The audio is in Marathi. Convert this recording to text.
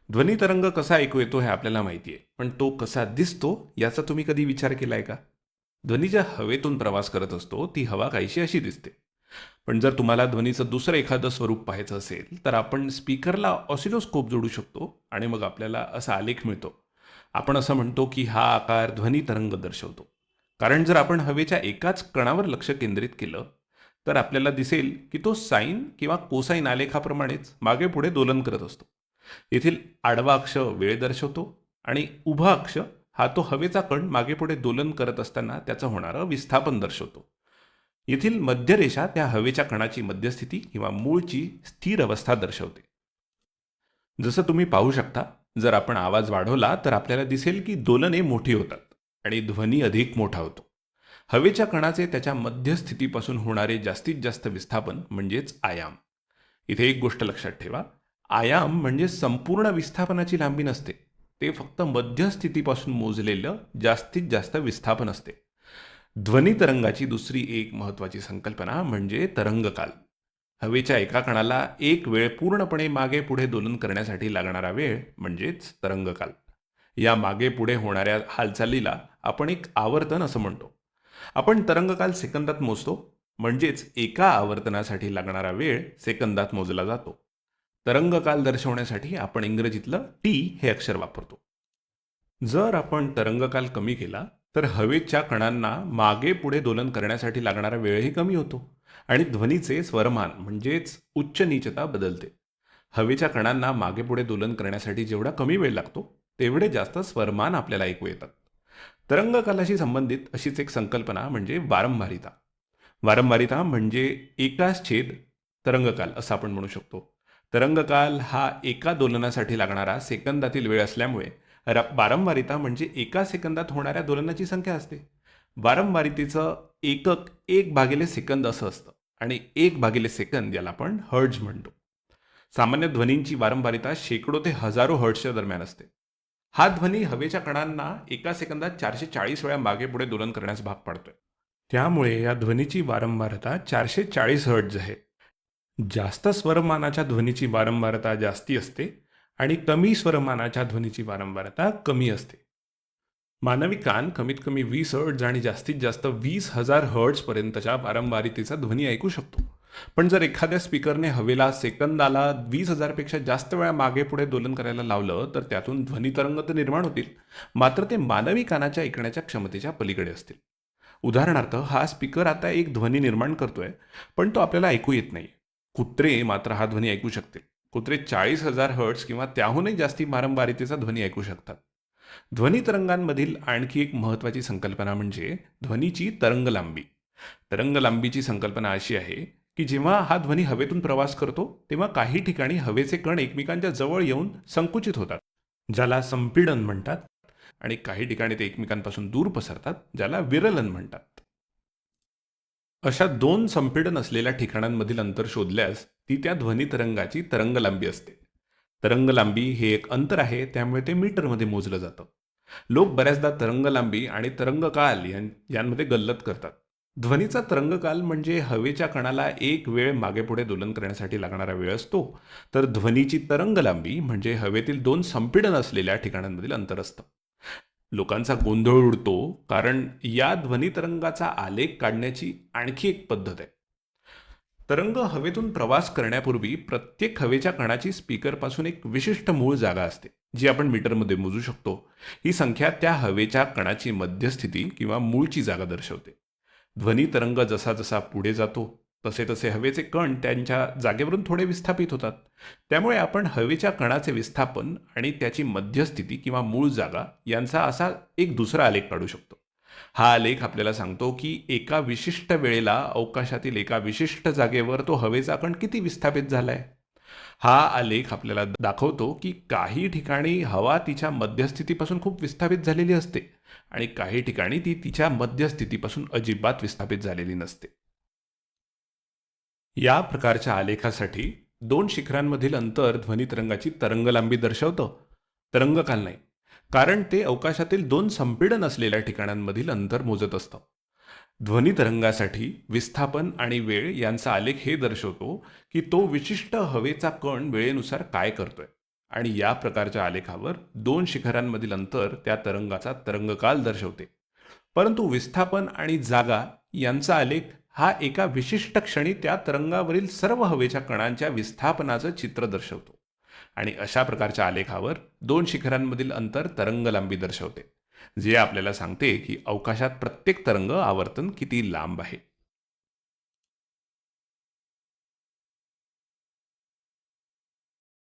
ध्वनी तरंग कसा ऐकू येतो हे आपल्याला माहिती आहे, पण तो कसा दिसतो याचा तुम्ही कधी विचार केलाय का? ध्वनी ज्या हवेतून प्रवास करत असतो ती हवा काहीशी अशी दिसते. पण जर तुम्हाला ध्वनीचं दुसरं एखादं स्वरूप पाहायचं असेल तर आपण स्पीकरला ऑसिलोस्कोप जोडू शकतो आणि मग आपल्याला असा आलेख मिळतो. आपण असं म्हणतो की हा आकार ध्वनी तरंग दर्शवतो. कारण जर आपण हवेच्या एकाच कणावर लक्ष केंद्रित केलं तर आपल्याला दिसेल की तो साईन किंवा कोसाईन आलेखाप्रमाणेच मागे पुढे दोलन करत असतो. येथील आडवा अक्ष वेळ दर्शवतो आणि उभा अक्ष हा तो हवेचा कण मागे पुढे दोलन करत असताना त्याचं होणारं विस्थापन दर्शवतो. येथील मध्यरेषा त्या हवेच्या कणाची मध्यस्थिती किंवा मूळची स्थिर अवस्था दर्शवते. जसं तुम्ही पाहू शकता, जर आपण आवाज वाढवला तर आपल्याला दिसेल की दोलने मोठी होतात आणि ध्वनी अधिक मोठा होतो. हवेच्या कणाचे त्याच्या मध्यस्थितीपासून होणारे जास्तीत जास्त विस्थापन म्हणजेच आयाम. इथे एक गोष्ट लक्षात ठेवा, आयाम म्हणजे संपूर्ण विस्थापनाची लांबी नसते, ते फक्त मध्यस्थितीपासून मोजलेलं जास्तीत जास्त विस्थापन असते. ध्वनी तरंगाची दुसरी एक महत्त्वाची संकल्पना म्हणजे तरंगकाल. हवेच्या एका कणाला एक वेळ पूर्णपणे मागे पुढे दोलन करण्यासाठी लागणारा वेळ म्हणजेच तरंगकाल. या मागे पुढे होणाऱ्या हालचालीला आपण एक आवर्तन असं म्हणतो. आपण तरंगकाल सेकंदात मोजतो, म्हणजेच एका आवर्तनासाठी लागणारा वेळ सेकंदात मोजला जातो. तरंगकाल दर्शवण्यासाठी आपण इंग्रजीतलं टी हे अक्षर वापरतो. जर आपण तरंगकाल कमी केला तर हवेच्या कणांना मागे पुढे दोलन करण्यासाठी लागणारा वेळही कमी होतो आणि ध्वनीचे स्वरमान म्हणजेच उच्च नीचता बदलते. हवेच्या कणांना मागे पुढे दोलन करण्यासाठी जेवढा कमी वेळ लागतो तेवढे जास्त स्वरमान आपल्याला ऐकू येतात. तरंगकालाशी संबंधित अशीच एक संकल्पना म्हणजे वारंवारिता. वारंवारिता म्हणजे एकाच छेद तरंगकाल असं आपण म्हणू शकतो. तरंगकाल हा एका दोलनासाठी लागणारा सेकंदातील वेळ असल्यामुळे वारंवारिता म्हणजे एका सेकंदात होणाऱ्या दोलनाची संख्या असते. वारंवारितेचं एकक 1/सेकंद असं असतं आणि 1/सेकंद याला आपण हर्ट्झ म्हणतो. सामान्य ध्वनींची वारंवारिता शेकडो ते हजारो हर्ट्झच्या दरम्यान असते. हा ध्वनी हवेच्या कणांना एका सेकंदात 440 वेळा मागे पुढे दोलन करण्यास भाग पाडतोय. त्यामुळे या ध्वनीची वारंवारता 440 हर्ट्झ आहे. जास्त स्वरमानाच्या ध्वनीची वारंवारता जास्ती असते आणि कमी स्वरमानाच्या ध्वनीची वारंवारता कमी असते. मानवी कान कमीत कमी 20 हर्ट्झ आणि जास्तीत जास्त 20,000 हर्ट्झपर्यंतच्या वारंवारितेचा ध्वनी ऐकू शकतो. पण जर एखाद्या स्पीकरने हवेला सेकंदाला 20,000 पेक्षा जास्त वेळा मागे पुढे दोलन करायला लावलं तर त्यातून ध्वनी तरंग तर निर्माण होतील, मात्र ते मानवी कानाच्या ऐकण्याच्या क्षमतेच्या पलीकडे असतील. उदाहरणार्थ, हा स्पीकर आता एक ध्वनी निर्माण करतोय, पण तो आपल्याला ऐकू येत नाही. कुत्रे मात्र हा ध्वनी ऐकू शकतील. कुत्रे 40,000 हर्ट्झ किंवा त्याहूनही जास्ती वारंवारितेचा ध्वनी ऐकू शकतात. ध्वनी तरंगांमधील आणखी एक महत्त्वाची संकल्पना म्हणजे ध्वनीची तरंगलांबी. तरंगलांबीची संकल्पना अशी आहे की जेव्हा हा ध्वनी हवेतून प्रवास करतो तेव्हा काही ठिकाणी हवेचे कण एकमेकांच्या जवळ येऊन संकुचित होतात, ज्याला संपीडन म्हणतात, आणि काही ठिकाणी ते एकमेकांपासून दूर पसरतात, ज्याला विरलन म्हणतात. अशा दोन संपीडन असलेल्या ठिकाणांमधील अंतर शोधल्यास ती त्या ध्वनी तरंगाची तरंगलांबी असते. तरंगलांबी हे एक अंतर आहे, त्यामुळे ते मीटरमध्ये मोजलं जातं. लोक बऱ्याचदा तरंगलांबी आणि तरंगकाल यांमध्ये गल्लत करतात. ध्वनीचा तरंगकाल म्हणजे हवेच्या कणाला एक वेळ मागेपुढे दोलन करण्यासाठी लागणारा वेळ असतो, तर ध्वनीची तरंगलांबी म्हणजे हवेतील दोन संपीडन असलेल्या ठिकाणांमधील अंतर असतं. लोकांचा गोंधळ उडतो कारण या ध्वनी तरंगाचा आलेख काढण्याची आणखी एक पद्धत आहे. तरंग हवेतून प्रवास करण्यापूर्वी प्रत्येक हवेच्या कणाची स्पीकरपासून एक विशिष्ट मूळ जागा असते, जी आपण मीटरमध्ये मोजू शकतो. ही संख्या त्या हवेच्या कणाची मध्यस्थिती किंवा मूळची जागा दर्शवते. ध्वनी तरंग जसा जसा पुढे जातो तसे तसे हवेचे कण त्यांच्या जागेवरून थोडे विस्थापित होतात. त्यामुळे आपण हवेच्या कणाचे विस्थापन आणि त्याची मध्यस्थिती किंवा मूळ जागा यांचा असा एक दुसरा आलेख काढू शकतो. हा आलेख आपल्याला सांगतो की एका विशिष्ट वेळेला अवकाशातील एका विशिष्ट जागेवर तो हवेचा कण किती विस्थापित झालाय. हा आलेख आपल्याला दाखवतो की काही ठिकाणी हवा तिच्या मध्यस्थितीपासून खूप विस्थापित झालेली असते आणि काही ठिकाणी ती तिच्या मध्यस्थितीपासून अजिबात विस्थापित झालेली नसते. या प्रकारच्या आलेखासाठी दोन शिखरांमधील अंतर ध्वनितरंगाची तरंगलांबी दर्शवतं, तरंगकाल नाही. कारण ते अवकाशातील दोन संपीडन असलेल्या ठिकाणांमधील अंतर मोजत असतं. ध्वनितरंगासाठी विस्थापन आणि वेळ यांचा आलेख हे दर्शवतो की तो विशिष्ट हवेचा कण वेळेनुसार काय करतोय आणि या प्रकारच्या आलेखावर दोन शिखरांमधील अंतर त्या तरंगाचा तरंगकाल दर्शवते. परंतु विस्थापन आणि जागा यांचा आलेख हा एका विशिष्ट क्षणी त्या तरंगावरील सर्व हवेच्या कणांच्या विस्थापनाचं चित्र दर्शवतो. आणि अशा प्रकारच्या आलेखावर दोन शिखरांमधील अंतर तरंग लांबी दर्शवते, जे आपल्याला सांगते की अवकाशात प्रत्येक तरंग आवर्तन किती लांब आहे.